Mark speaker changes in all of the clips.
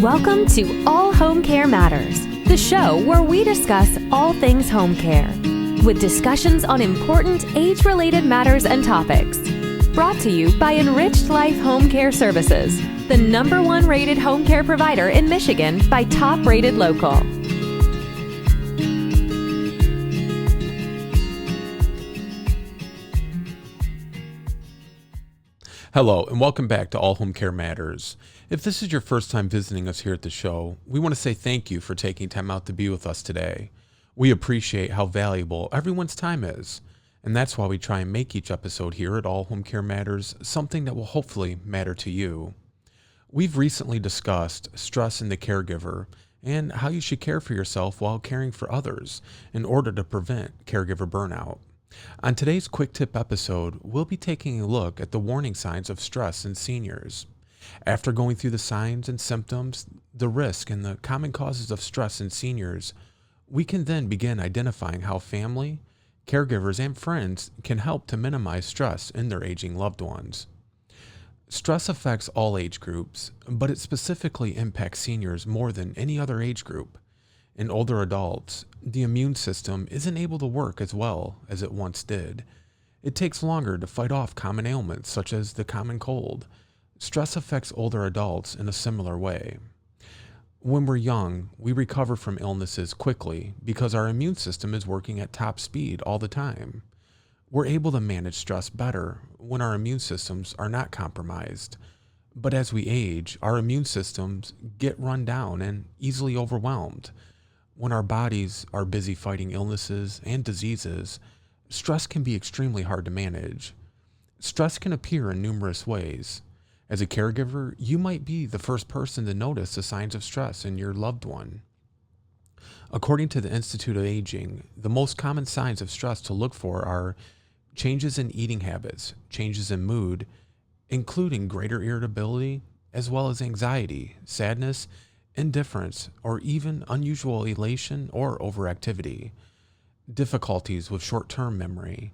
Speaker 1: Welcome to All Home Care Matters, the show where we discuss all things home care, with discussions on important age-related matters and topics. Brought to you by Enriched Life Home Care Services, the #1 rated home care provider in Michigan by Top Rated Local.
Speaker 2: Hello, and welcome back to All Home Care Matters. If this is your first time visiting us here at the show, we want to say thank you for taking time out to be with us today. We appreciate how valuable everyone's time is, and that's why we try and make each episode here at All Home Care Matters something that will hopefully matter to you. We've recently discussed stress in the caregiver and how you should care for yourself while caring for others in order to prevent caregiver burnout. On today's Quick Tip episode, we'll be taking a look at the warning signs of stress in seniors. After going through the signs and symptoms, the risk and the common causes of stress in seniors, we can then begin identifying how family, caregivers, and friends can help to minimize stress in their aging loved ones. Stress affects all age groups, but it specifically impacts seniors more than any other age group. In older adults, the immune system isn't able to work as well as it once did. It takes longer to fight off common ailments such as the common cold. Stress affects older adults in a similar way. When we're young, we recover from illnesses quickly because our immune system is working at top speed all the time. We're able to manage stress better when our immune systems are not compromised. But as we age, our immune systems get run down and easily overwhelmed. When our bodies are busy fighting illnesses and diseases, stress can be extremely hard to manage. Stress can appear in numerous ways. As a caregiver, you might be the first person to notice the signs of stress in your loved one. According to the Institute of Aging, the most common signs of stress to look for are changes in eating habits, changes in mood, including greater irritability, as well as anxiety, sadness, indifference, or even unusual elation or overactivity, difficulties with short-term memory,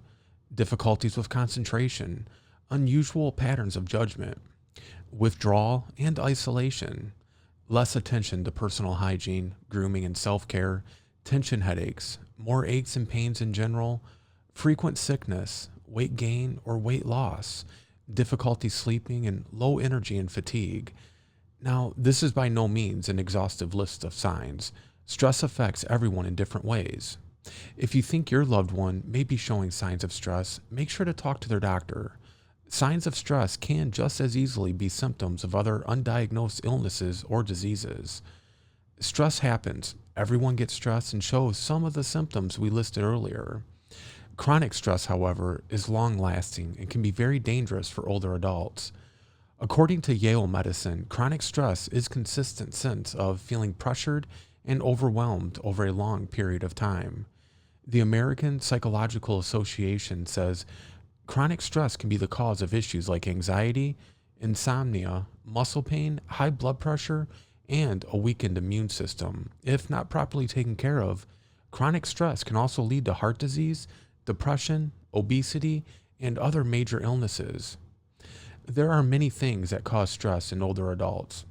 Speaker 2: difficulties with concentration, unusual patterns of judgment, withdrawal and isolation, less attention to personal hygiene, grooming and self-care, tension headaches, more aches and pains in general, frequent sickness, weight gain or weight loss, difficulty sleeping, and low energy and fatigue. Now, this is by no means an exhaustive list of signs. Stress affects everyone in different ways. If you think your loved one may be showing signs of stress, make sure to talk to their doctor. Signs of stress can just as easily be symptoms of other undiagnosed illnesses or diseases. Stress happens. Everyone gets stressed and shows some of the symptoms we listed earlier. Chronic stress, however, is long-lasting and can be very dangerous for older adults. According to Yale Medicine, chronic stress is a consistent sense of feeling pressured and overwhelmed over a long period of time. The American Psychological Association says chronic stress can be the cause of issues like anxiety, insomnia, muscle pain, high blood pressure, and a weakened immune system. If not properly taken care of, chronic stress can also lead to heart disease, depression, obesity, and other major illnesses. There are many things that cause stress in older adults.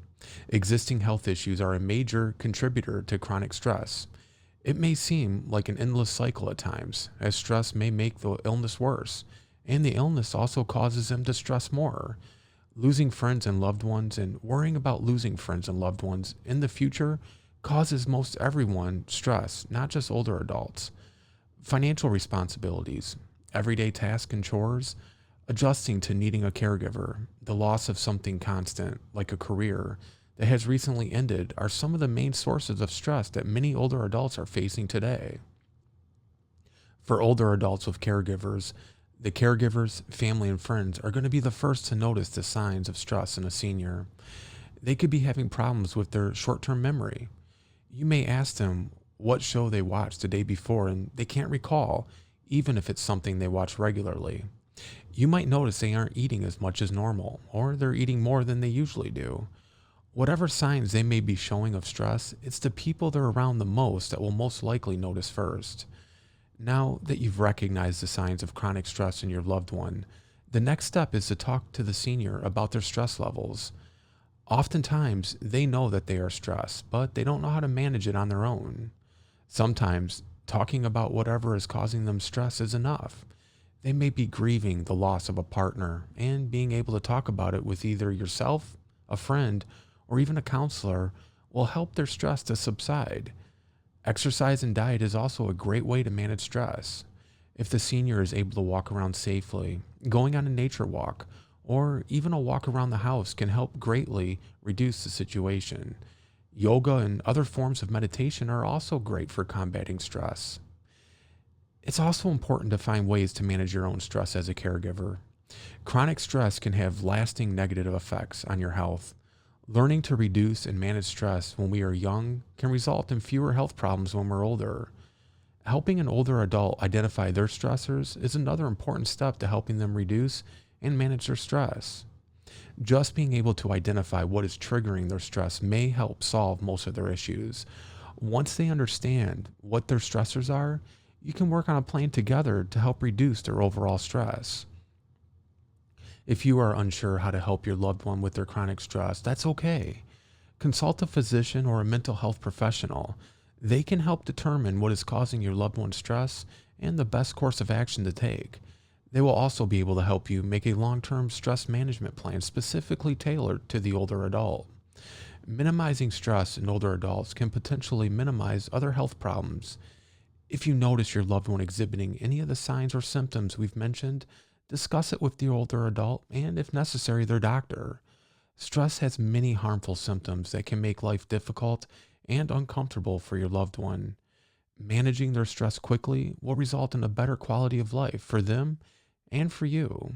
Speaker 2: Existing health issues are a major contributor to chronic stress. It may seem like an endless cycle at times, as stress may make the illness worse, and the illness also causes them to stress more. Losing friends and loved ones and worrying about losing friends and loved ones in the future causes most everyone stress, not just older adults. Financial responsibilities, everyday tasks and chores, adjusting to needing a caregiver, the loss of something constant, like a career, that has recently ended are some of the main sources of stress that many older adults are facing today. For older adults with caregivers, the caregivers, family, and friends are going to be the first to notice the signs of stress in a senior. They could be having problems with their short-term memory. You may ask them what show they watched the day before, and they can't recall, even if it's something they watch regularly. You might notice they aren't eating as much as normal, or they're eating more than they usually do. Whatever signs they may be showing of stress, it's the people they're around the most that will most likely notice first. Now that you've recognized the signs of chronic stress in your loved one, the next step is to talk to the senior about their stress levels. Oftentimes, they know that they are stressed, but they don't know how to manage it on their own. Sometimes, talking about whatever is causing them stress is enough. They may be grieving the loss of a partner, and being able to talk about it with either yourself, a friend, or even a counselor will help their stress to subside. Exercise and diet is also a great way to manage stress. If the senior is able to walk around safely, going on a nature walk, or even a walk around the house can help greatly reduce the situation. Yoga and other forms of meditation are also great for combating stress. It's also important to find ways to manage your own stress as a caregiver. Chronic stress can have lasting negative effects on your health. Learning to reduce and manage stress when we are young can result in fewer health problems when we're older. Helping an older adult identify their stressors is another important step to helping them reduce and manage their stress. Just being able to identify what is triggering their stress may help solve most of their issues. Once they understand what their stressors are, you can work on a plan together to help reduce their overall stress. If you are unsure how to help your loved one with their chronic stress, that's okay. Consult a physician or a mental health professional. They can help determine what is causing your loved one's stress and the best course of action to take. They will also be able to help you make a long-term stress management plan specifically tailored to the older adult. Minimizing stress in older adults can potentially minimize other health problems. If you notice your loved one exhibiting any of the signs or symptoms we've mentioned, discuss it with the older adult and, if necessary, their doctor. Stress has many harmful symptoms that can make life difficult and uncomfortable for your loved one. Managing their stress quickly will result in a better quality of life for them and for you.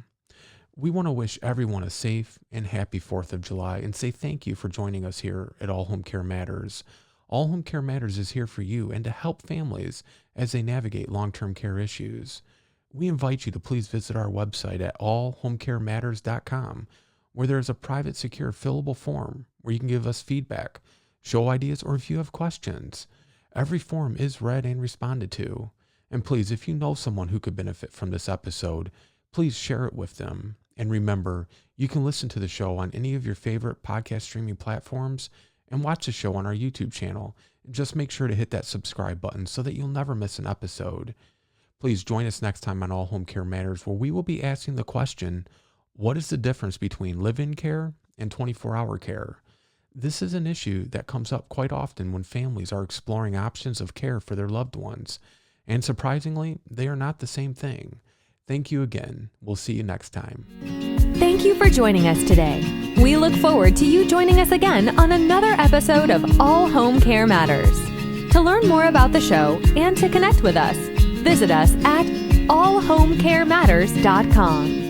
Speaker 2: We want to wish everyone a safe and happy 4th of July and say thank you for joining us here at All Home Care Matters. All Home Care Matters is here for you and to help families as they navigate long-term care issues. We invite you to please visit our website at allhomecarematters.com, where there is a private, secure, fillable form where you can give us feedback, show ideas, or if you have questions. Every form is read and responded to. And please, if you know someone who could benefit from this episode, please share it with them. And remember, you can listen to the show on any of your favorite podcast streaming platforms and watch the show on our YouTube channel. Just make sure to hit that subscribe button so that you'll never miss an episode. Please join us next time on All Home Care Matters, where we will be asking the question, what is the difference between live-in care and 24-hour care? This is an issue that comes up quite often when families are exploring options of care for their loved ones. And surprisingly, they are not the same thing. Thank you again. We'll see you next time.
Speaker 1: Thank you for joining us today. We look forward to you joining us again on another episode of All Home Care Matters. To learn more about the show and to connect with us, visit us at allhomecarematters.com.